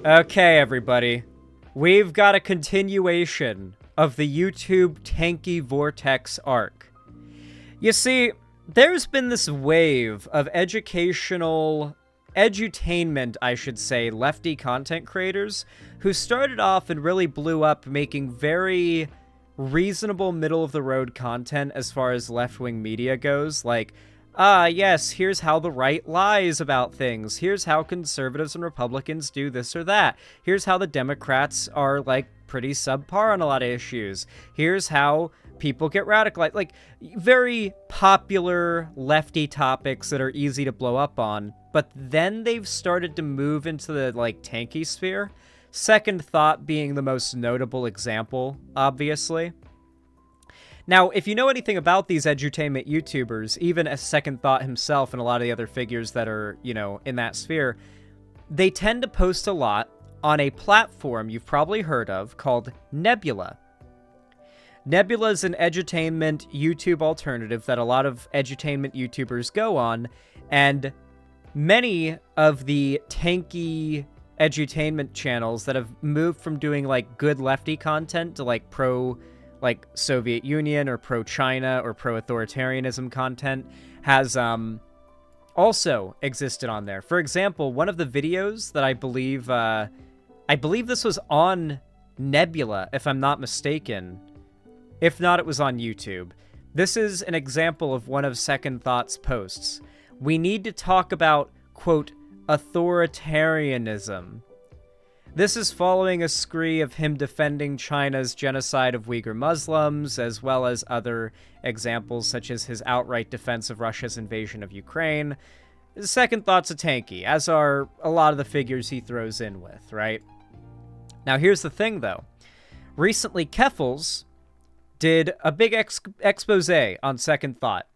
Okay, everybody. We've got a continuation of the YouTube tanky vortex arc. You see, there's been this wave of edutainment, I should say, lefty content creators who started off and really blew up making very reasonable middle-of-the-road content as far as left-wing media goes, like, yes, here's how the right lies about things. Here's how conservatives and Republicans do this or that. Here's how the Democrats are, like, pretty subpar on a lot of issues. Here's how people get radicalized. Like, very popular lefty topics that are easy to blow up on. But then they've started to move into the, like, tanky sphere. Second Thought being the most notable example, obviously. Now, if you know anything about these edutainment YouTubers, even as Second Thought himself and a lot of the other figures that are, you know, in that sphere, they tend to post a lot on a platform you've probably heard of called Nebula. Nebula is an edutainment YouTube alternative that a lot of edutainment YouTubers go on, and many of the tanky edutainment channels that have moved from doing, like, good lefty content to, like, like Soviet Union or pro-China or pro-authoritarianism content has also existed on there. For example, one of the videos that I believe this was on Nebula, if I'm not mistaken. If not, it was on YouTube. This is an example of one of Second Thought's posts. We need to talk about, quote, authoritarianism. This is following a scree of him defending China's genocide of Uyghur Muslims, as well as other examples such as his outright defense of Russia's invasion of Ukraine. Second Thought's a tanky, as are a lot of the figures he throws in with, right? Now here's the thing, though. Recently, Keffals did a big expose on Second Thought,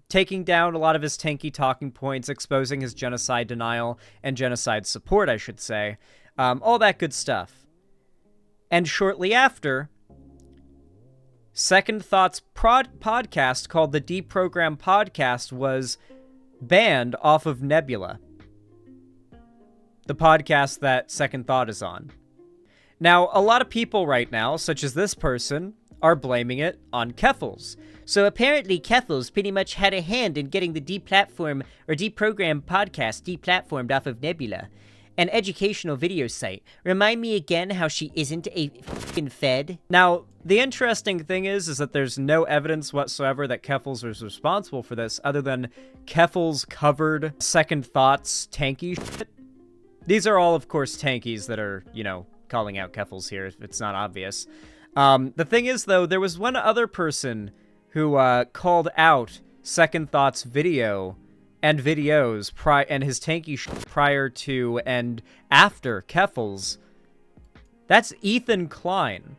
taking down a lot of his tanky talking points, exposing his genocide denial and genocide support, I should say. All that good stuff. And shortly after, Second Thought's podcast called the Deprogram Podcast was banned off of Nebula, the podcast that Second Thought is on. Now, a lot of people right now, such as this person, are blaming it on Keffals. So apparently Keffals pretty much had a hand in getting the Deprogram podcast deplatformed off of Nebula, an educational video site. Remind me again how she isn't a f***ing Fed? Now, the interesting thing is that there's no evidence whatsoever that Keffals was responsible for this, other than Keffals covered Second Thought's tanky shit. These are all, of course, tankies that are, you know, calling out Keffals here, if it's not obvious. The thing is, though, there was one other person who called out Second Thought's video and videos and his tanky prior to and after Keffals. That's Ethan Klein.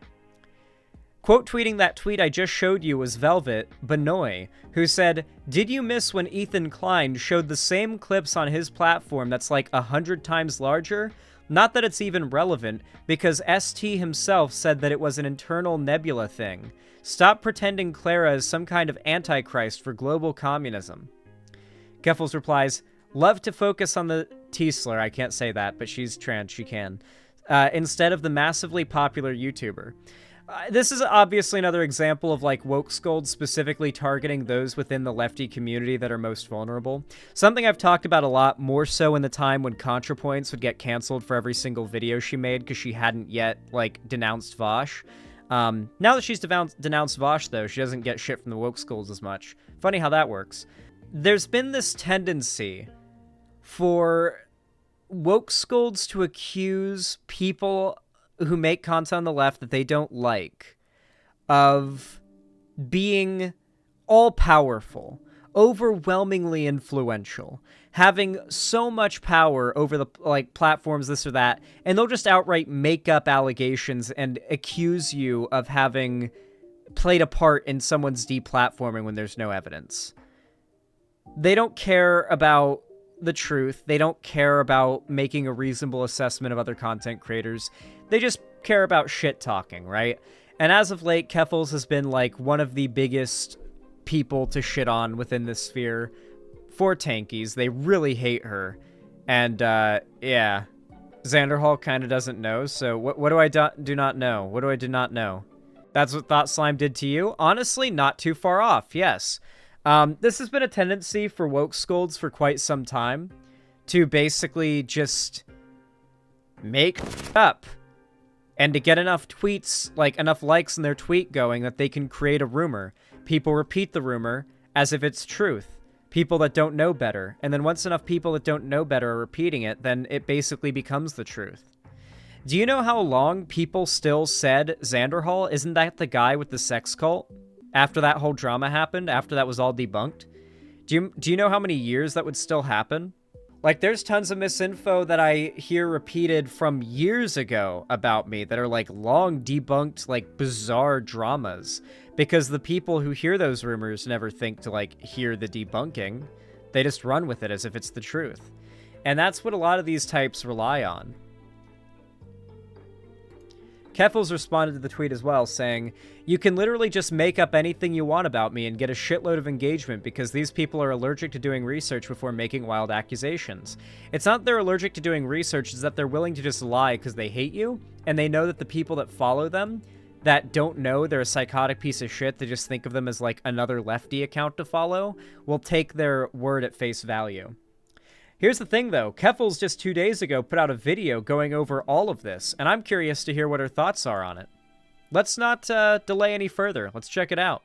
Quote tweeting that tweet I just showed you was Velvet Benoy, who said, "Did you miss when Ethan Klein showed the same clips on his platform that's like 100 times larger? Not that it's even relevant, because ST himself said that it was an internal Nebula thing. Stop pretending Clara is some kind of antichrist for global communism." Keffals replies, "Love to focus on the Tiesler," I can't say that, but she's trans, she can, instead of the massively popular YouTuber. This is obviously another example of, like, woke scolds specifically targeting those within the lefty community that are most vulnerable. Something I've talked about a lot, more so in the time when ContraPoints would get canceled for every single video she made because she hadn't yet, like, denounced Vosh. Now that she's denounced Vosh, though, she doesn't get shit from the woke scolds as much. Funny how that works. There's been this tendency for woke scolds to accuse people who make content on the left that they don't like of being all-powerful, overwhelmingly influential, having so much power over the, like, platforms, this or that, and they'll just outright make up allegations and accuse you of having played a part in someone's deplatforming when there's no evidence. They don't care about the truth. They don't care about making a reasonable assessment of other content creators. They just care about shit talking, right? And as of late, Keffals has been, like, one of the biggest people to shit on within this sphere for tankies. They really hate her. And, yeah. Xanderhall kind of doesn't know, so what do I do not know? What do I do not know? That's what Thought Slime did to you? Honestly, not too far off, yes. This has been a tendency for woke scolds for quite some time, to basically just make up, and to get enough tweets, like enough likes in their tweet going that they can create a rumor. People repeat the rumor as if it's truth. People that don't know better. And then once enough people that don't know better are repeating it, then it basically becomes the truth. Do you know how long people still said Xanderhall? Isn't that the guy with the sex cult? After that whole drama happened, after that was all debunked? Do you know how many years that would still happen? Like, there's tons of misinfo that I hear repeated from years ago about me that are, like, long debunked, like, bizarre dramas. Because the people who hear those rumors never think to, like, hear the debunking. They just run with it as if it's the truth. And that's what a lot of these types rely on. Keffals responded to the tweet as well, saying, "You can literally just make up anything you want about me and get a shitload of engagement because these people are allergic to doing research before making wild accusations. It's not that they're allergic to doing research, it's that they're willing to just lie because they hate you, and they know that the people that follow them that don't know they're a psychotic piece of shit, they just think of them as like another lefty account to follow, will take their word at face value." Here's the thing, though. Keffals just 2 days ago put out a video going over all of this, and I'm curious to hear what her thoughts are on it. Let's not delay any further. Let's check it out.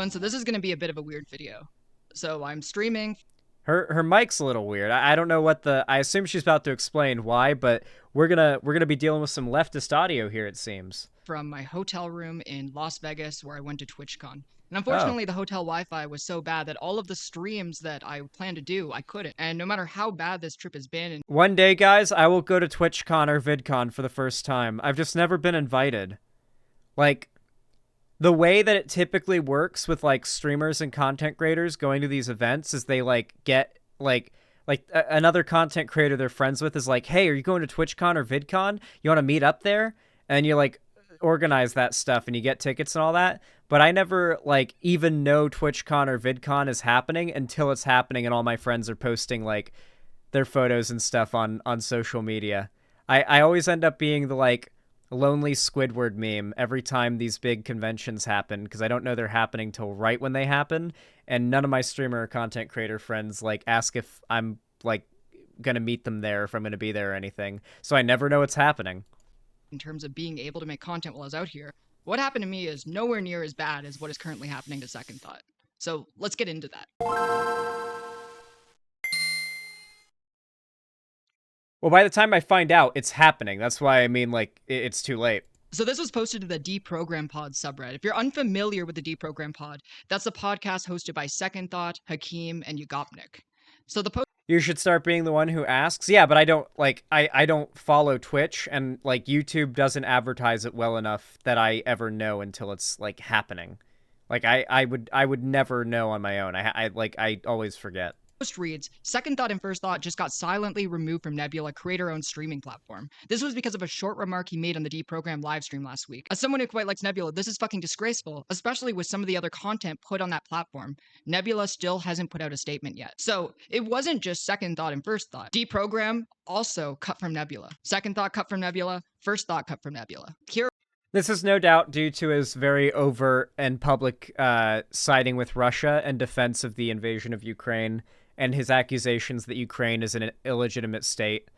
So this is going to be a bit of a weird video. So I'm streaming. Her mic's a little weird. I don't know what the... I assume she's about to explain why, but we're gonna be dealing with some leftist audio here, it seems. From my hotel room in Las Vegas where I went to TwitchCon. And unfortunately, the hotel Wi-Fi was so bad that all of the streams that I planned to do, I couldn't. And no matter how bad this trip has been... One day, guys, I will go to TwitchCon or VidCon for the first time. I've just never been invited. Like, the way that it typically works with, like, streamers and content creators going to these events is they, like, get, another content creator they're friends with is like, "Hey, are you going to TwitchCon or VidCon? You want to meet up there?" And you, like, organize that stuff and you get tickets and all that. But I never, like, even know TwitchCon or VidCon is happening until it's happening and all my friends are posting, like, their photos and stuff on social media. I always end up being the, like, lonely Squidward meme every time these big conventions happen because I don't know they're happening till right when they happen, and none of my streamer or content creator friends, like, ask if I'm, like, gonna meet them there, if I'm gonna be there or anything. So I never know what's happening. In terms of being able to make content while I was out here, what happened to me is nowhere near as bad as what is currently happening to Second Thought. So let's get into that. Well, by the time I find out, it's happening. That's why I mean, like, it's too late. So this was posted to the Deprogram Pod subreddit. If you're unfamiliar with the Deprogram Pod, that's a podcast hosted by Second Thought, Hakeem, and Yugopnik. So the post... You should start being the one who asks. Yeah, but I don't, like, I don't follow Twitch, and, like, YouTube doesn't advertise it well enough that I ever know until it's, like, happening. Like, I would never know on my own. I always forget. Post reads, Second Thought and First Thought just got silently removed from Nebula creator-owned streaming platform. This was because of a short remark he made on the Deprogram livestream last week. As someone who quite likes Nebula, this is fucking disgraceful, especially with some of the other content put on that platform. Nebula still hasn't put out a statement yet. So, it wasn't just Second Thought and First Thought. Deprogram also cut from Nebula. Second Thought cut from Nebula, First Thought cut from Nebula. Here... This is no doubt due to his very overt and public siding with Russia in defense of the invasion of Ukraine, and his accusations that Ukraine is an illegitimate state.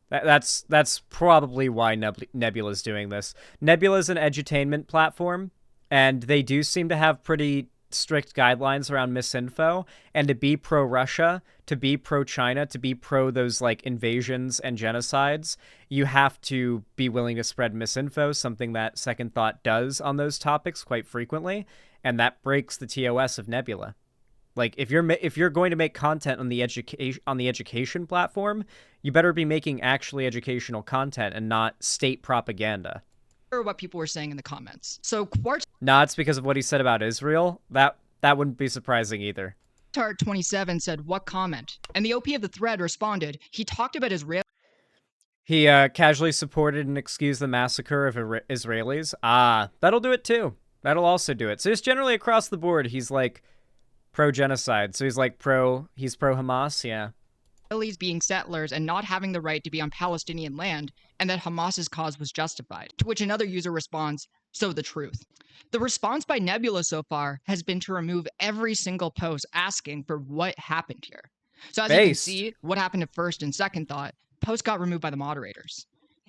That's probably why Nebula's doing this. Nebula's an edutainment platform, and they do seem to have pretty strict guidelines around misinfo, and to be pro-Russia, to be pro-China, to be pro those, like, invasions and genocides, you have to be willing to spread misinfo, something that Second Thought does on those topics quite frequently, and that breaks the TOS of Nebula. Like, if you're going to make content on the education platform, you better be making actually educational content and not state propaganda. What people were saying in the comments. So Quartart... Nah, it's because of what he said about Israel. That wouldn't be surprising either. Quartart27 said, "What comment?" And the OP of the thread responded, he talked about Israel... He casually supported and excused the massacre of Israelis. Ah, that'll do it too. That'll also do it. So just generally across the board, he's like... pro-genocide, so he's like he's pro-Hamas, yeah. Israelis being settlers and not having the right to be on Palestinian land, and that Hamas's cause was justified. To which another user responds, "So the truth." The response by Nebula so far has been to remove every single post asking for what happened here. So as you can see, what happened to first and second thought, post got removed by the moderators.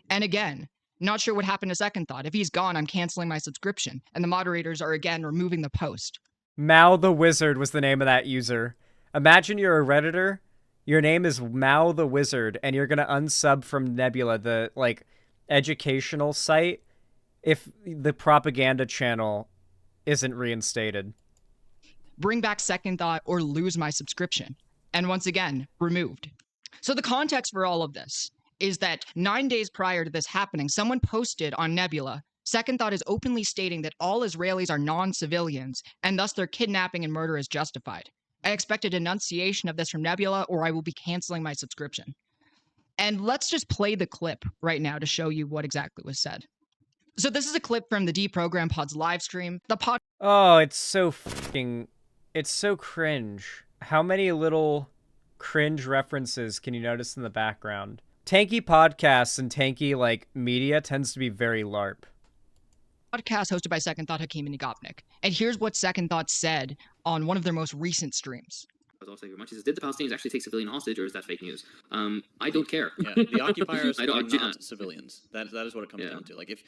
And again, not sure what happened to second thought. If he's gone, I'm canceling my subscription. And the moderators are again removing the post. Mao the Wizard was the name of that user. Imagine you're a Redditor. Your name is Mao the Wizard, and you're gonna unsub from Nebula, the educational site, if the propaganda channel isn't reinstated. Bring back second thought or lose my subscription. And once again, removed. So the context for all of this is that 9 days prior to this happening, someone posted on Nebula, second thought is openly stating that all Israelis are non-civilians, and thus their kidnapping and murder is justified. I expect a denunciation of this from Nebula, or I will be canceling my subscription. And let's just play the clip right now to show you what exactly was said. So this is a clip from the Deprogram Pod's live stream. The pod. Oh, it's so cringe. How many little cringe references can you notice in the background? Tanky podcasts and tanky media tends to be very LARP. Podcast hosted by Second Thought, Hakeem, and Nagopnik. And here's what Second Thought said on one of their most recent streams. He says, did the Palestinians actually take civilian hostage, or is that fake news? I don't care. Yeah, the occupiers are not civilians. That is what it comes down to. If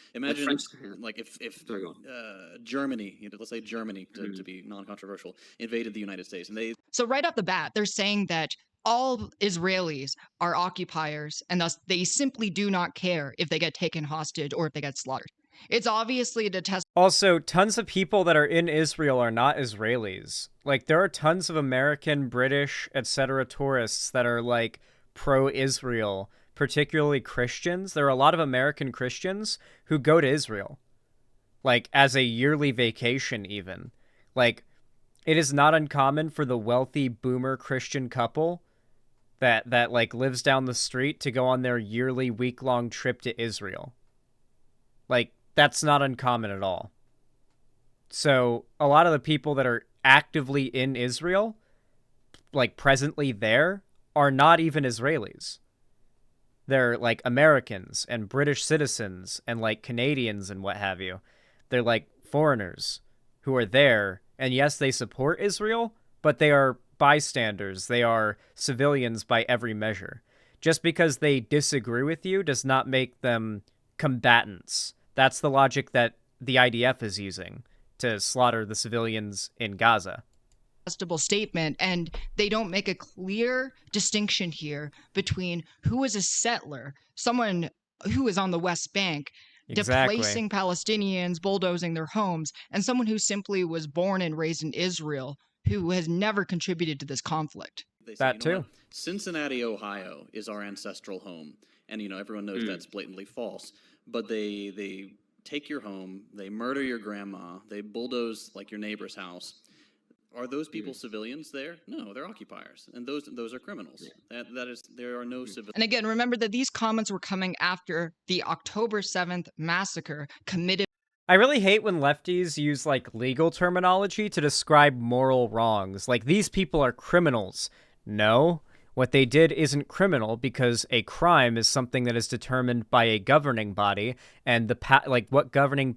Germany, let's say Germany, to be non-controversial, invaded the United States, and they. So right off the bat, they're saying that all Israelis are occupiers, and thus they simply do not care if they get taken hostage or if they get slaughtered. It's obviously a detestable. Also, tons of people that are in Israel are not Israelis. There are tons of American, British, etc. tourists that are pro-Israel, particularly Christians. There are a lot of American Christians who go to Israel, as a yearly vacation even. It is not uncommon for the wealthy boomer Christian couple that lives down the street to go on their yearly week-long trip to Israel. That's not uncommon at all. So a lot of the people that are actively in Israel, presently there, are not even Israelis. They're Americans and British citizens and Canadians and what have you. They're foreigners who are there, and yes, they support Israel, but they are bystanders. They are civilians by every measure. Just because they disagree with you does not make them combatants. That's the logic that the IDF is using to slaughter the civilians in Gaza. Statement, and they don't make a clear distinction here between who is a settler, someone who is on the West Bank, displacing Palestinians, bulldozing their homes, and someone who simply was born and raised in Israel, who has never contributed to this conflict. That too. Cincinnati, Ohio is our ancestral home, and everyone knows that's blatantly false. But they take your home, they murder your grandma, they bulldoze your neighbor's house. Are those people civilians there? No, they're occupiers, and those are criminals. There are no civilians. And again, remember that these comments were coming after the October 7th massacre committed. I really hate when lefties use legal terminology to describe moral wrongs. These people are criminals. No. What they did isn't criminal because a crime is something that is determined by a governing body, and what governing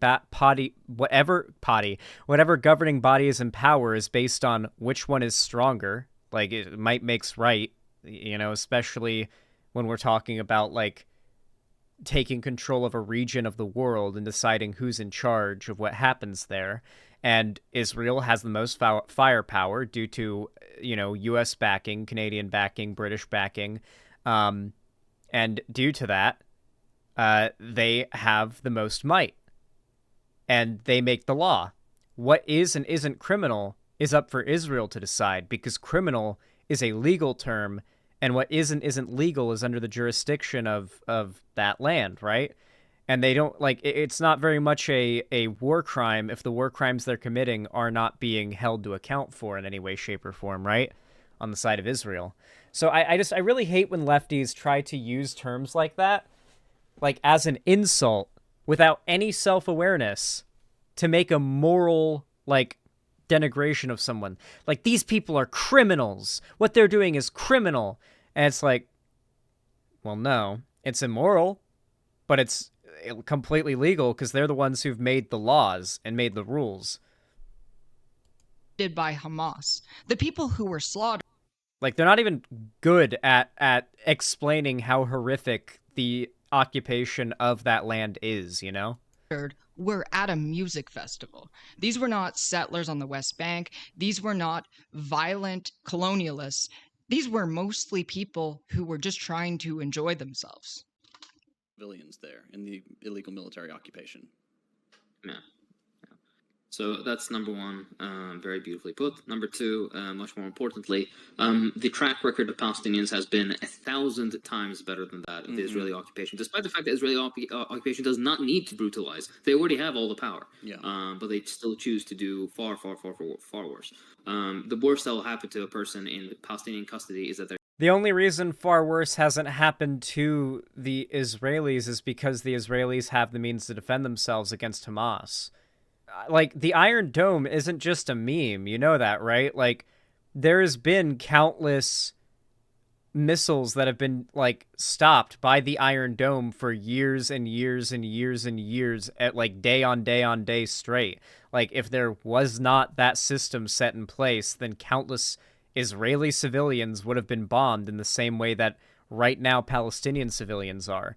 whatever governing body is in power is based on which one is stronger. It might makes right, especially when we're talking about taking control of a region of the world and deciding who's in charge of what happens there. And Israel has the most firepower due to, U.S. backing, Canadian backing, British backing. And due to that, they have the most might. And they make the law. What is and isn't criminal is up for Israel to decide, because criminal is a legal term, and what is and isn't legal is under the jurisdiction of that land, right? And they don't, it's not very much a war crime if the war crimes they're committing are not being held to account for in any way, shape, or form, right? On the side of Israel. So I really hate when lefties try to use terms like that, as an insult, without any self-awareness, to make a moral, denigration of someone. These people are criminals. What they're doing is criminal. And it's like, well, no, it's immoral, but it's completely legal because they're the ones who've made the laws and made the rules. By Hamas. The people who were slaughtered. Like, they're not even good at explaining how horrific the occupation of that land is, you know? Were at a music festival. These were not settlers on the West Bank. These were not violent colonialists. These were mostly people who were just trying to enjoy themselves. Civilians there in the illegal military occupation. Yeah. So that's number one, very beautifully put. Number two, much more importantly, the track record of Palestinians has been 1,000 times better than that of the Israeli occupation, despite the fact that Israeli occupation does not need to brutalize. They already have all the power, but they still choose to do far worse. The worst that will happen to a person in Palestinian custody is that they're... The only reason far worse hasn't happened to the Israelis is because the Israelis have the means to defend themselves against Hamas. Like, the Iron Dome isn't just a meme, you know that, right? Like, there has been countless missiles that have been, like, stopped by the Iron Dome for years and years and years and years at, like, day on day on day straight. Like, if there was not that system set in place, then countless Israeli civilians would have been bombed in the same way that right now Palestinian civilians are.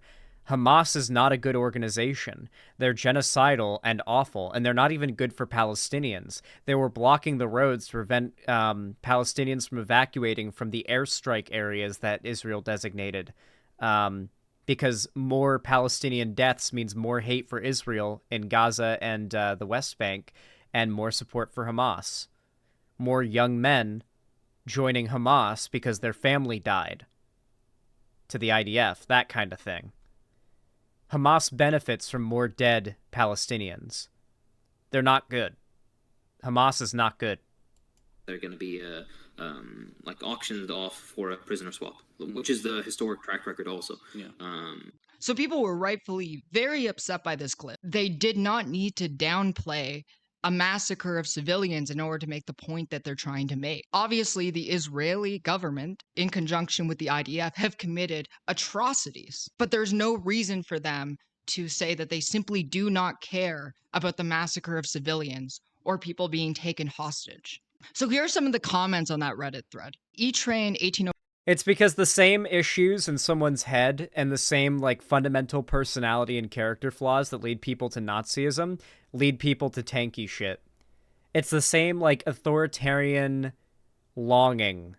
Hamas is not a good organization. They're genocidal and awful, and they're not even good for Palestinians. They were blocking the roads to prevent Palestinians from evacuating from the airstrike areas that Israel designated, because more Palestinian deaths means more hate for Israel in Gaza and the West Bank, and more support for Hamas. More young men joining Hamas because their family died to the IDF, that kind of thing. Hamas benefits from more dead Palestinians. They're not good. Hamas is not good. They're going to be like auctioned off for a prisoner swap, which is the historic track record also. So people were rightfully very upset by this clip. They did not need to downplay a massacre of civilians in order to make the point that they're trying to make. Obviously, the Israeli government, in conjunction with the IDF, have committed atrocities, but there's no reason for them to say that they simply do not care about the massacre of civilians or people being taken hostage. So here are some of the comments on that Reddit thread. E-Train 18... It's because the same issues in someone's head and the same, like, fundamental personality and character flaws that lead people to Nazism lead people to tanky shit. It's the same, like, authoritarian longing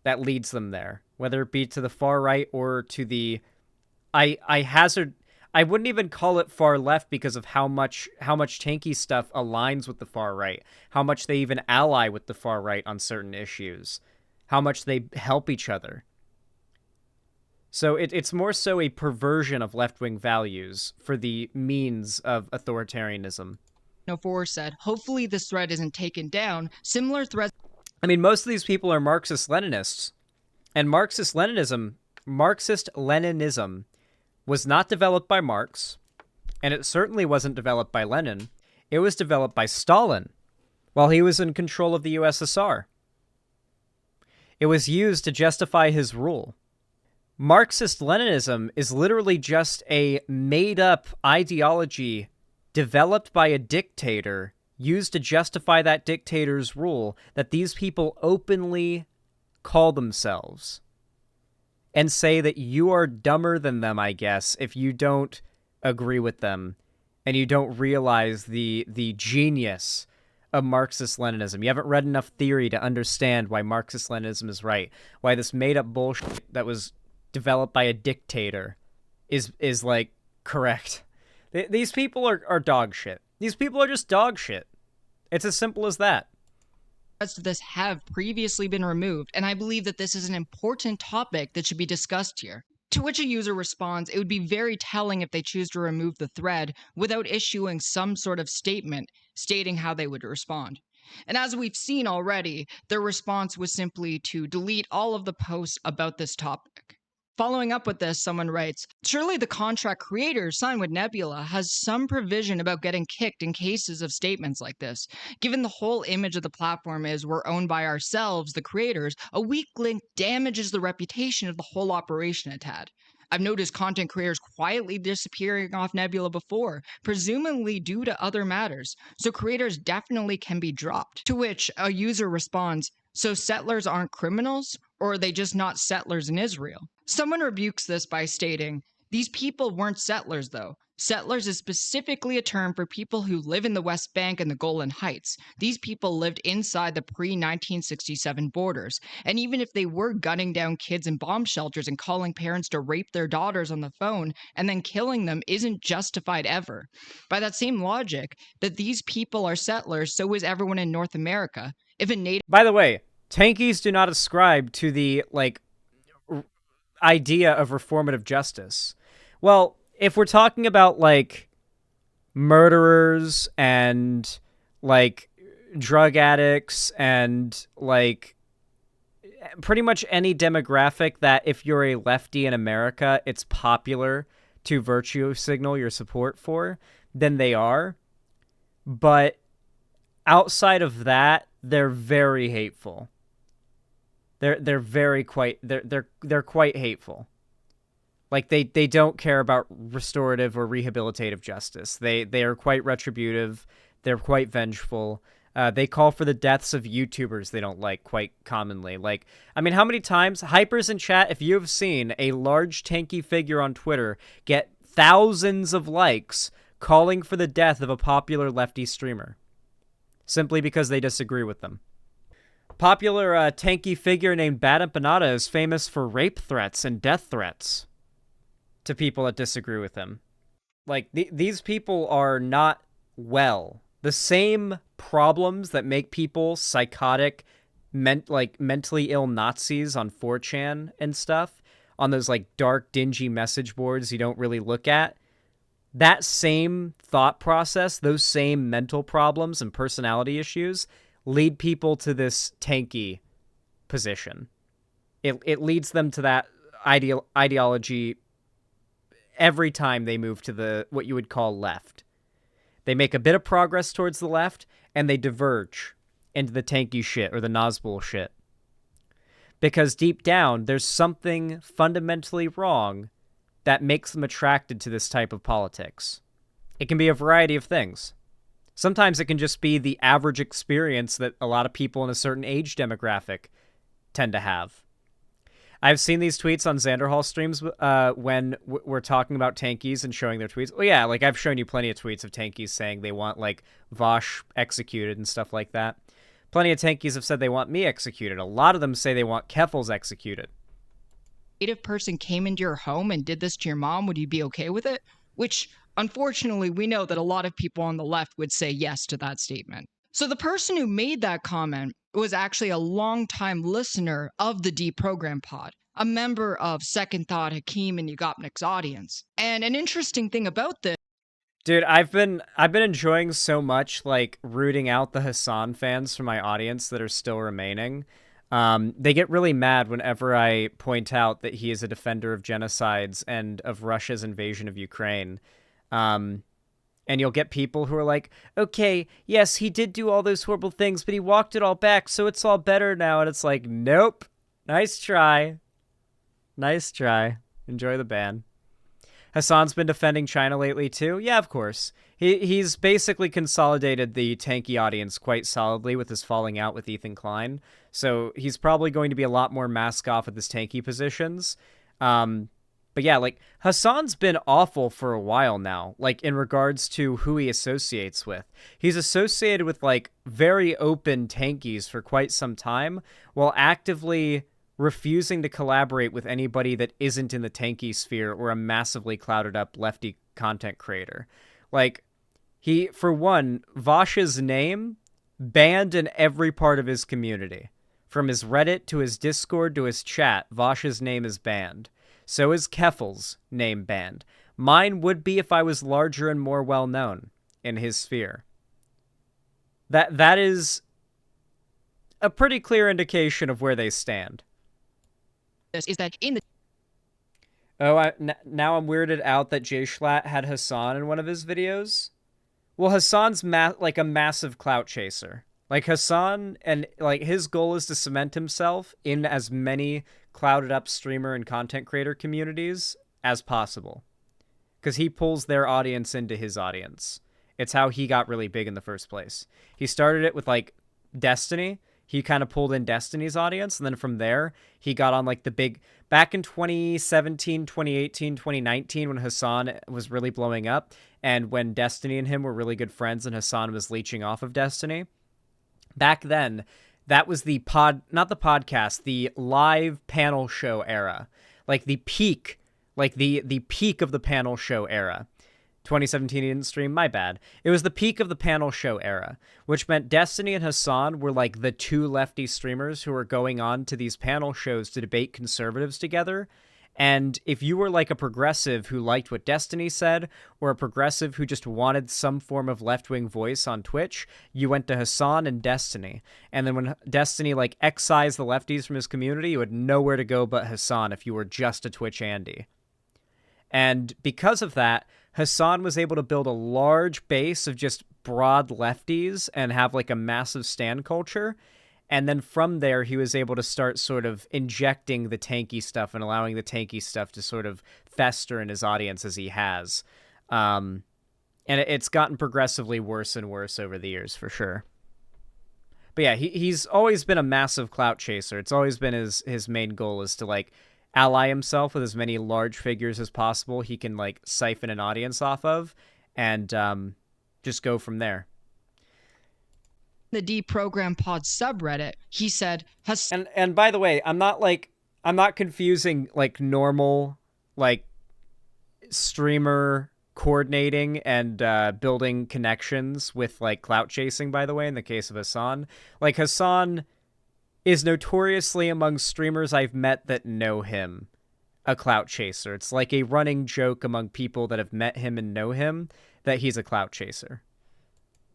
that leads them there, whether it be to the far right or to the... I wouldn't even call it far left because of how much tanky stuff aligns with the far right, how much they even ally with the far right on certain issues, how much they help each other. So it's more so a perversion of left-wing values for the means of authoritarianism. No4 said, hopefully this thread isn't taken down. Similar threads... I mean, most of these people are Marxist-Leninists. And Marxist-Leninism was not developed by Marx, and it certainly wasn't developed by Lenin. It was developed by Stalin while he was in control of the USSR. It was used to justify his rule. Marxist-Leninism is literally just a made-up ideology developed by a dictator, used to justify that dictator's rule, that these people openly call themselves and say that you are dumber than them, I guess, if you don't agree with them and you don't realize the genius of Marxist-Leninism. You haven't read enough theory to understand why Marxist-Leninism is right, why this made-up bullshit that was developed by a dictator is like, correct. These people are dog shit. These people are just dog shit. It's as simple as that. Rest of this have previously been removed, and I believe that this is an important topic that should be discussed here. To which a user responds, it would be very telling if they choose to remove the thread without issuing some sort of statement stating how they would respond. And as we've seen already, their response was simply to delete all of the posts about this topic. Following up with this, someone writes, surely the contract creators signed with Nebula has some provision about getting kicked in cases of statements like this. Given the whole image of the platform is we're owned by ourselves, the creators, a weak link damages the reputation of the whole operation a tad. I've noticed content creators quietly disappearing off Nebula before, presumably due to other matters, so creators definitely can be dropped. To which a user responds, so settlers aren't criminals? Or are they just not settlers in Israel? Someone rebukes this by stating, these people weren't settlers though. Settlers is specifically a term for people who live in the West Bank and the Golan Heights. These people lived inside the pre-1967 borders. And even if they were gunning down kids in bomb shelters and calling parents to rape their daughters on the phone and then killing them isn't justified ever. By that same logic, that these people are settlers, so is everyone in North America. If a native... By the way, tankies do not ascribe to the, idea of reformative justice. Well, if we're talking about, murderers and, drug addicts and, pretty much any demographic that if you're a lefty in America, it's popular to virtue signal your support for, then they are. But outside of that, they're very hateful. They're quite hateful. They don't care about restorative or rehabilitative justice. They are quite retributive. They're quite vengeful. They call for the deaths of YouTubers they don't like quite commonly. How many times, hypers in chat, if you have seen a large tanky figure on Twitter get thousands of likes calling for the death of a popular lefty streamer simply because they disagree with them. Popular tanky figure named Bad Empanada is famous for rape threats and death threats to people that disagree with him. These people are not well. The same problems that make people psychotic, mentally ill Nazis on 4chan and stuff, on those dark, dingy message boards you don't really look at, that same thought process, those same mental problems and personality issues lead people to this tanky position. It leads them to that ideology every time they move to the what you would call left. They make a bit of progress towards the left, and they diverge into the tanky shit or the Nazgul shit. Because deep down, there's something fundamentally wrong that makes them attracted to this type of politics. It can be a variety of things. Sometimes it can just be the average experience that a lot of people in a certain age demographic tend to have. I've seen these tweets on Xanderhall streams when we're talking about tankies and showing their tweets. Well, yeah, I've shown you plenty of tweets of tankies saying they want, Vosh executed and stuff like that. Plenty of tankies have said they want me executed. A lot of them say they want Keffals executed. Native person came into your home and did this to your mom, would you be okay with it? Which, unfortunately, we know that a lot of people on the left would say yes to that statement. So the person who made that comment was actually a longtime listener of the Deprogram Pod, a member of Second Thought, Hakeem, and Yugopnik's audience. And an interesting thing about this... Dude, I've been enjoying so much, rooting out the Hasan fans from my audience that are still remaining. They get really mad whenever I point out that he is a defender of genocides and of Russia's invasion of Ukraine. And you'll get people who are like, okay, yes, he did do all those horrible things, but he walked it all back, so it's all better now. And it's like, nope. Nice try. Nice try. Enjoy the ban. Hasan's been defending China lately, too. Yeah, of course. He's basically consolidated the tanky audience quite solidly with his falling out with Ethan Klein. So he's probably going to be a lot more mask off with his tanky positions. But yeah, Hasan's been awful for a while now, in regards to who he associates with. He's associated with, very open tankies for quite some time, while actively refusing to collaborate with anybody that isn't in the tanky sphere or a massively clouded up lefty content creator. For one, Vosh's name banned in every part of his community. From his Reddit to his Discord to his chat, Vosh's name is banned. So is Keffals' name banned. Mine would be if I was larger and more well-known in his sphere. That is a pretty clear indication of where they stand. Is that in the... Oh, now I'm weirded out that Jay Schlatt had Hasan in one of his videos. Well, Hasan's like a massive clout chaser. Like Hasan, and like his goal is to cement himself in as many clouded up streamer and content creator communities as possible, because he pulls their audience into his audience. It's how he got really big in the first place. He started it with like Destiny. He kind of pulled in Destiny's audience, and then from there he got on like the big, back in 2017, 2018, 2019, when Hasan was really blowing up, and when Destiny and him were really good friends and Hasan was leeching off of Destiny. Back then, that was the not the podcast, the live panel show era. Like the peak, like the peak of the panel show era. 2017 he didn't stream, my bad. It was the peak of the panel show era, which meant Destiny and Hasan were like the two lefty streamers who were going on to these panel shows to debate conservatives together. And if you were like a progressive who liked what Destiny said, or a progressive who just wanted some form of left-wing voice on Twitch, you went to Hasan and Destiny. And then when Destiny like excised the lefties from his community, you had nowhere to go but Hasan if you were just a Twitch Andy. And because of that, Hasan was able to build a large base of just broad lefties and have like a massive stan culture. And then from there, he was able to start sort of injecting the tanky stuff and allowing the tanky stuff to sort of fester in his audience as he has. And it's gotten progressively worse and worse over the years, for sure. But yeah, he's always been a massive clout chaser. It's always been his main goal is to like ally himself with as many large figures as possible he can like siphon an audience off of, and just go from there. The Deprogram Pod subreddit, he said, and by the way, I'm not confusing like normal like streamer coordinating and building connections with like clout chasing, by the way, in the case of Hasan. Like Hasan is notoriously among streamers I've met that know him a clout chaser. It's like a running joke among people that have met him and know him that he's a clout chaser.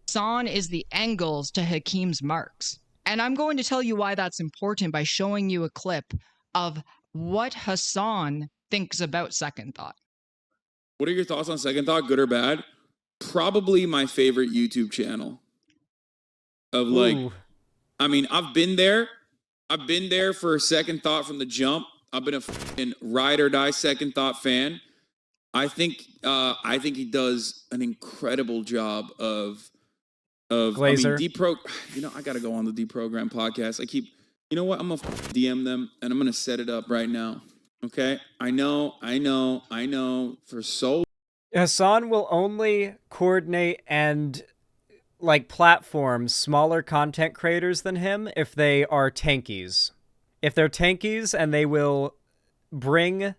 Hasan is the angles to Hakeem's marks. And I'm going to tell you why that's important by showing you a clip of what Hasan thinks about Second Thought. What are your thoughts on Second Thought, good or bad? Probably my favorite YouTube channel. Of like, ooh. I mean, I've been there for Second Thought from the jump. I've been a fucking ride or die Second Thought fan. I think he does an incredible job of Glazer. I mean, I got to go on the Deprogram podcast. You know what? I'm going to DM them and I'm going to set it up right now. Okay? I know. For so Hasan will only coordinate and like platform smaller content creators than him if they are tankies. If they're tankies, and they will bring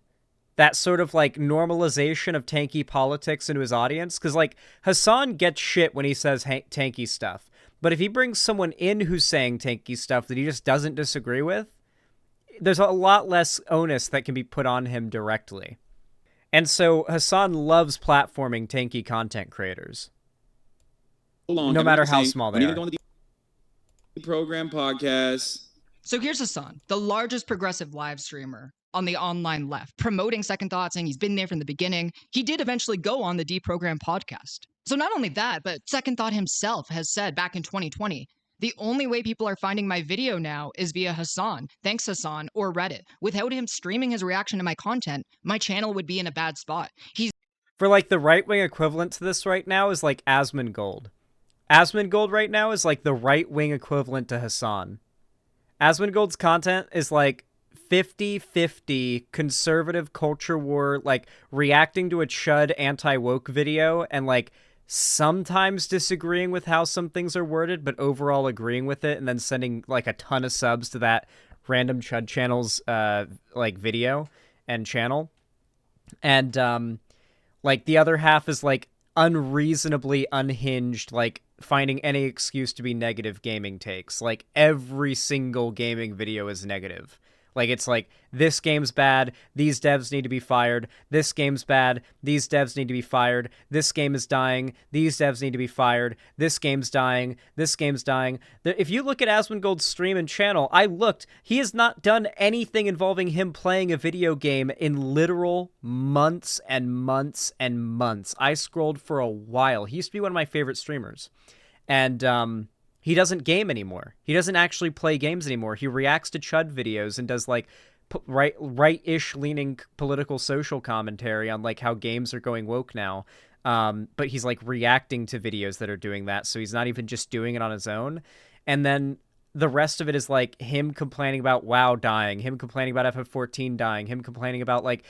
that sort of like normalization of tanky politics into his audience. Because like Hasan gets shit when he says tanky stuff. But if he brings someone in who's saying tanky stuff that he just doesn't disagree with, there's a lot less onus that can be put on him directly. And so Hasan loves platforming tanky content creators. No matter how small they are. Go on the Program podcast. So here's Hasan, the largest progressive live streamer on the online left, promoting Second Thought, saying he's been there from the beginning. He did eventually go on the Deprogram podcast. So not only that, but Second Thought himself has said back in 2020, the only way people are finding my video now is via Hasan, thanks Hasan, or Reddit. Without him streaming his reaction to my content, my channel would be in a bad spot. For like the right-wing equivalent to this right now is like Asmongold. Asmongold right now is like the right-wing equivalent to Hasan. Asmongold's content is like 50-50 conservative culture war, like reacting to a chud anti-woke video and like sometimes disagreeing with how some things are worded, but overall agreeing with it, and then sending like a ton of subs to that random chud channel's like video and channel. And like the other half is like unreasonably unhinged, like finding any excuse to be negative gaming takes. Like every single gaming video is negative. Like, it's like, this game's bad, these devs need to be fired, this game's bad, these devs need to be fired, this game is dying, these devs need to be fired, this game's dying, this game's dying. If you look at Asmongold's stream and channel, I looked, he has not done anything involving him playing a video game in literal months and months and months. I scrolled for a while. He used to be one of my favorite streamers. And, he doesn't game anymore. He doesn't actually play games anymore. He reacts to Chud videos and does like right-ish leaning political social commentary on like how games are going woke now. But he's like reacting to videos that are doing that. So he's not even just doing it on his own. And then the rest of it is like him complaining about WoW dying, him complaining about FF14 dying, him complaining about like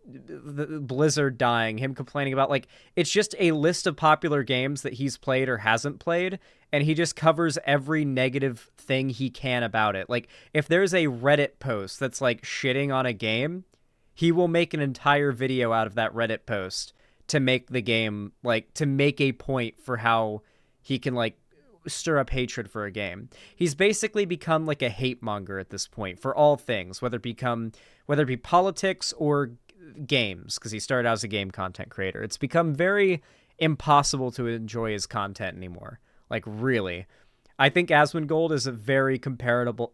the Blizzard dying, him complaining about like, it's just a list of popular games that he's played or hasn't played, and he just covers every negative thing he can about it. Like, if there's a Reddit post that's like shitting on a game, he will make an entire video out of that Reddit post to make the game, like, to make a point for how he can like stir up hatred for a game. He's basically become like a hate monger at this point for all things, whether it be politics or games, because he started out as a game content creator. It's become very impossible to enjoy his content anymore. Like, really. I think Asmongold is a very comparable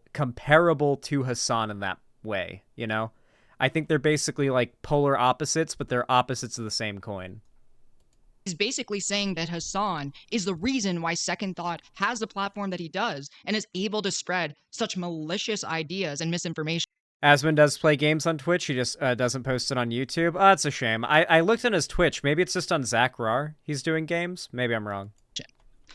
to Hasan in that way, you know? I think they're basically like polar opposites, but they're opposites of the same coin. He's basically saying that Hasan is the reason why Second Thought has the platform that he does and is able to spread such malicious ideas and misinformation. Asmon does play games on Twitch. He just doesn't post it on YouTube. Oh, that's a shame. I looked on his Twitch. Maybe it's just on Zach Rar he's doing games. Maybe I'm wrong.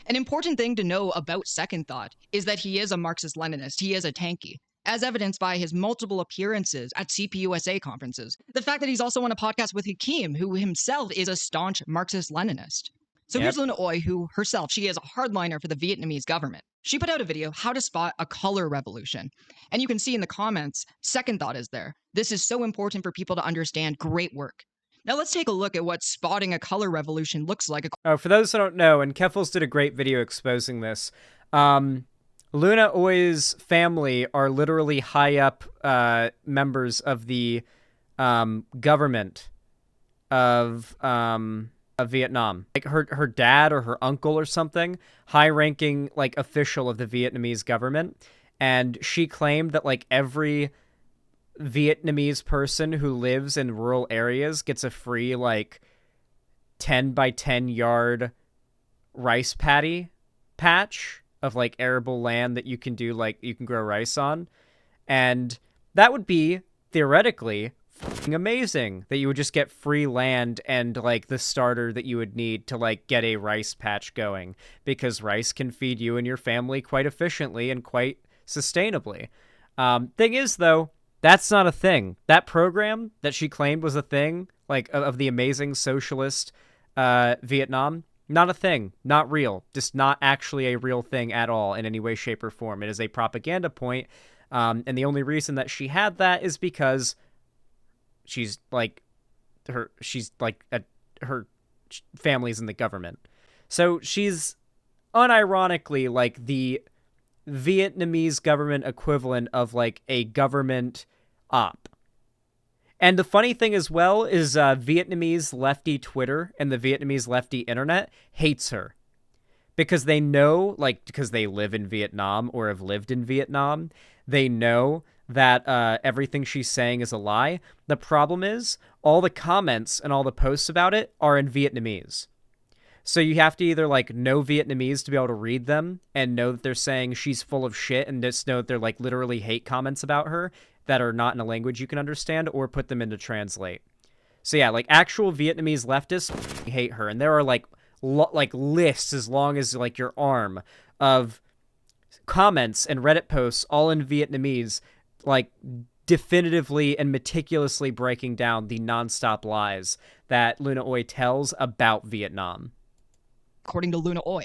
An important thing to know about Second Thought is that he is a Marxist-Leninist. He is a tanky, as evidenced by his multiple appearances at CPUSA conferences. The fact that he's also on a podcast with Hakeem, who himself is a staunch Marxist-Leninist. So here's Luna Oi, who herself, she is a hardliner for the Vietnamese government. She put out a video, how to spot a color revolution. And you can see in the comments, Second Thought is there. This is so important for people to understand. Great work. Now let's take a look at what spotting a color revolution looks like. Oh, for those who don't know, and Keffals did a great video exposing this, Luna Oi's family are literally high up members of the government of Vietnam. Like her dad or her uncle or something, high-ranking like official of the Vietnamese government, and she claimed that like every Vietnamese person who lives in rural areas gets a free like 10 by 10 yard rice paddy patch of like arable land that you can do, like you can grow rice on. And that would be theoretically fucking amazing, that you would just get free land and like the starter that you would need to like get a rice patch going, because rice can feed you and your family quite efficiently and quite sustainably. Thing is though, that's not a thing. That program that she claimed was a thing, like of the amazing socialist Vietnam, not a thing, not real, just not actually a real thing at all in any way, shape, or form. It is a propaganda point, and the only reason that she had that is because her family's in the government. So she's unironically like the Vietnamese government equivalent of like a government op. And the funny thing as well is Vietnamese lefty Twitter and the Vietnamese lefty internet hates her, because they know, like, because they live in Vietnam or have lived in Vietnam, they know that everything she's saying is a lie. The problem is all the comments and all the posts about it are in Vietnamese. So you have to either like know Vietnamese to be able to read them and know that they're saying she's full of shit, and just know that they're like literally hate comments about her that are not in a language you can understand, or put them into translate. So yeah, like actual Vietnamese leftists hate her, and there are like lists as long as like your arm of comments and Reddit posts all in Vietnamese, like definitively and meticulously breaking down the nonstop lies that Luna Oi tells about Vietnam. According to Luna Oi.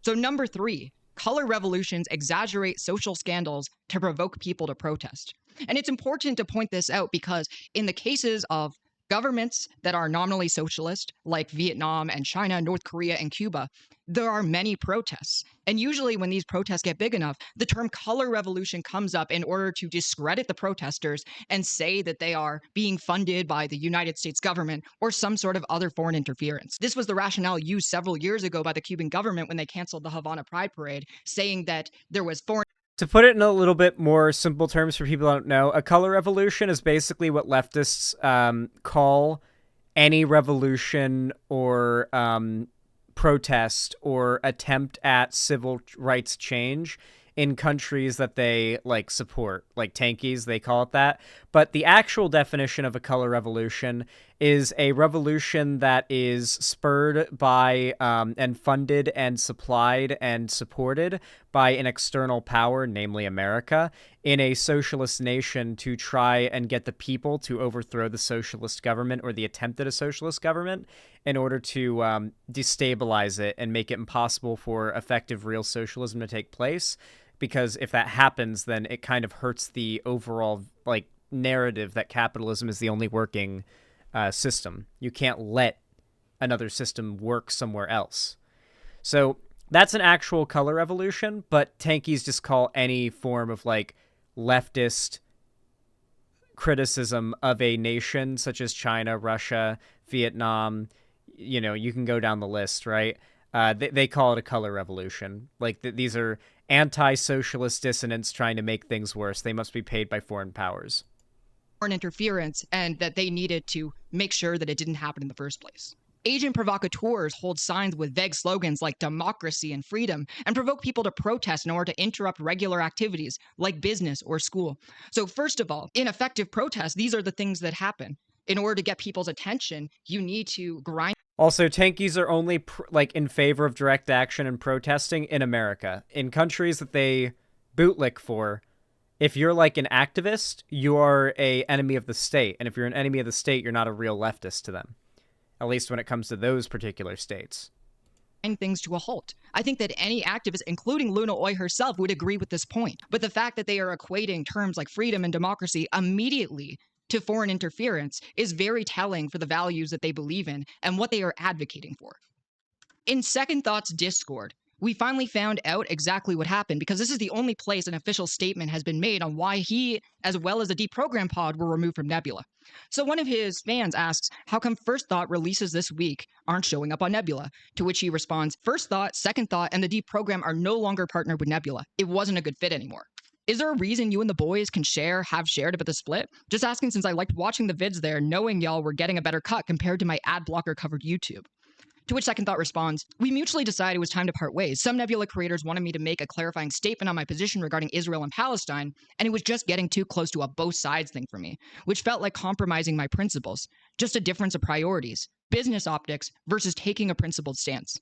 So number 3, color revolutions exaggerate social scandals to provoke people to protest. And it's important to point this out because in the cases of Governments that are nominally socialist, like Vietnam and China, North Korea and Cuba, there are many protests. And usually when these protests get big enough, the term color revolution comes up in order to discredit the protesters and say that they are being funded by the United States government or some sort of other foreign interference. This was the rationale used several years ago by the Cuban government when they canceled the Havana Pride Parade, saying that there was foreign. To put it in a little bit more simple terms for people who don't know, a color revolution is basically what leftists call any revolution or protest or attempt at civil rights change in countries that they like support, like tankies, they call it that. But the actual definition of a color revolution is a revolution that is spurred by and funded and supplied and supported by an external power, namely America, in a socialist nation to try and get the people to overthrow the socialist government or the attempt at a socialist government in order to destabilize it and make it impossible for effective real socialism to take place. Because if that happens, then it kind of hurts the overall like narrative that capitalism is the only working system. You can't let another system work somewhere else. So that's an actual color revolution, but tankies just call any form of like leftist criticism of a nation such as China, Russia, Vietnam, you know, you can go down the list, right? They call it a color revolution. Like these are anti-socialist dissidents trying to make things worse. They must be paid by foreign powers. Foreign interference, and that they needed to make sure that it didn't happen in the first place. Agent provocateurs hold signs with vague slogans like democracy and freedom and provoke people to protest in order to interrupt regular activities like business or school. So first of all, in effective protests, these are the things that happen. In order to get people's attention, you need to grind. Also, tankies are only like in favor of direct action and protesting in America. In countries that they bootlick for, if you're like an activist, you are a enemy of the state. And if you're an enemy of the state, you're not a real leftist to them. At least when it comes to those particular states. And things to a halt. I think that any activist, including Luna Oy herself, would agree with this point. But the fact that they are equating terms like freedom and democracy immediately to foreign interference is very telling for the values that they believe in and what they are advocating for. In Second Thought's Discord, we finally found out exactly what happened, because this is the only place an official statement has been made on why he, as well as the deprogram pod, were removed from Nebula. So one of his fans asks, how come First Thought releases this week aren't showing up on Nebula? To which he responds, First Thought, Second Thought, and the deprogram are no longer partnered with Nebula. It wasn't a good fit anymore. Is there a reason you and the boys can have shared about the split? Just asking since I liked watching the vids there, knowing y'all were getting a better cut compared to my ad blocker covered YouTube. To which Second Thought responds, we mutually decided it was time to part ways. Some Nebula creators wanted me to make a clarifying statement on my position regarding Israel and Palestine, and it was just getting too close to a both sides thing for me, which felt like compromising my principles. Just a difference of priorities, business optics versus taking a principled stance.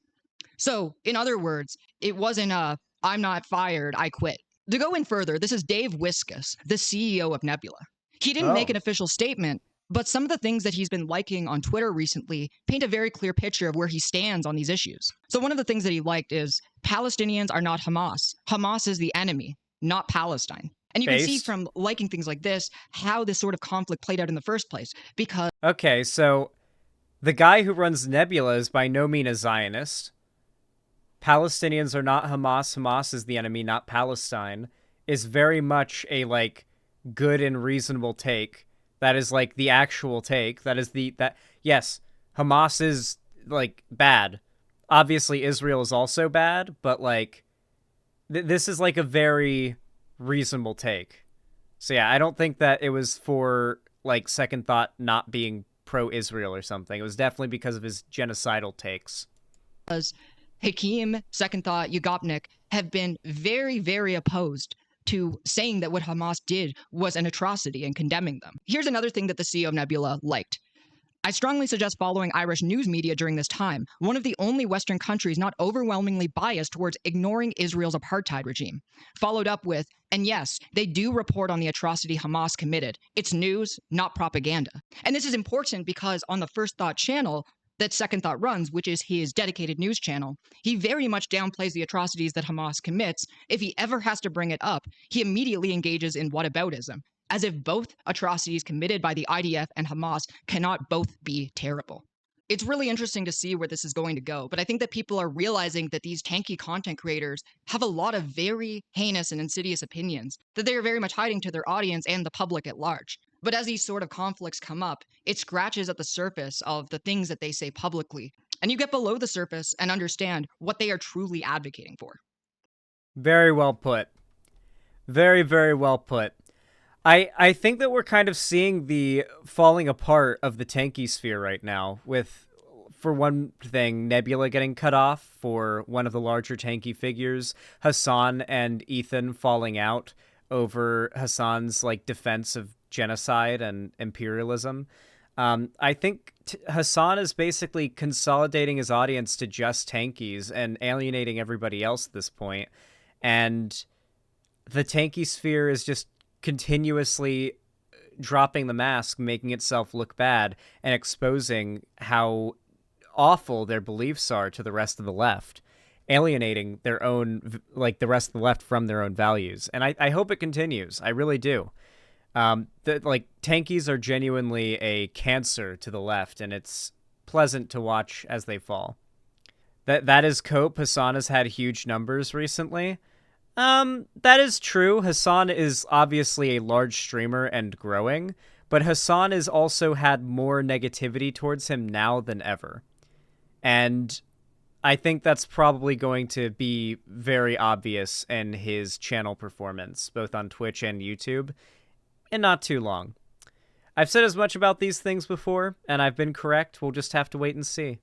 So, in other words, it wasn't I'm not fired, I quit. To go in further, this is Dave Wiskus, the CEO of Nebula. He didn't make an official statement, but some of the things that he's been liking on Twitter recently paint a very clear picture of where he stands on these issues. So one of the things that he liked is Palestinians are not Hamas. Hamas is the enemy, not Palestine. And you can see from liking things like this how this sort of conflict played out in the first place. Because okay, so the guy who runs Nebula is by no means a Zionist. Palestinians are not Hamas. Hamas is the enemy, not Palestine. Is very much a like good and reasonable take. That is like the actual take. That is yes, Hamas is like bad. Obviously Israel is also bad, but like this is like a very reasonable take. So yeah, I don't think that it was for like Second Thought not being pro-Israel or something. It was definitely because of his genocidal takes. Hakeem, Second Thought, Yugopnik have been very, very opposed to saying that what Hamas did was an atrocity and condemning them. Here's another thing that the CEO of Nebula liked. I strongly suggest following Irish news media during this time, one of the only Western countries not overwhelmingly biased towards ignoring Israel's apartheid regime. Followed up with, and yes, they do report on the atrocity Hamas committed. It's news, not propaganda. And this is important because on the First Thought channel that Second Thought runs, which is his dedicated news channel, he very much downplays the atrocities that Hamas commits. If he ever has to bring it up, he immediately engages in whataboutism. as if both atrocities committed by the IDF and Hamas cannot both be terrible. It's really interesting to see where this is going to go, but I think that people are realizing that these tanky content creators have a lot of very heinous and insidious opinions that they are very much hiding to their audience and the public at large. But as these sort of conflicts come up, it scratches at the surface of the things that they say publicly, and you get below the surface and understand what they are truly advocating for. Very well put. Very, very well put. I think that we're kind of seeing the falling apart of the tanky sphere right now, with, for one thing, Nebula getting cut off for one of the larger tanky figures, Hasan and Ethan falling out over Hasan's defense of genocide and imperialism. I think Hasan is basically consolidating his audience to just tankies and alienating everybody else at this point. And the tanky sphere is just continuously dropping the mask, making itself look bad, and exposing how awful their beliefs are to the rest of the left, alienating their own, the rest of the left from their own values. And I hope it continues. I really do. Tankies are genuinely a cancer to the left, and it's pleasant to watch as they fall. That is cope. Hasan has had huge numbers recently. That is true. Hasan is obviously a large streamer and growing, but Hasan has also had more negativity towards him now than ever. And I think that's probably going to be very obvious in his channel performance, both on Twitch and YouTube, in not too long. I've said as much about these things before, and I've been correct. We'll just have to wait and see.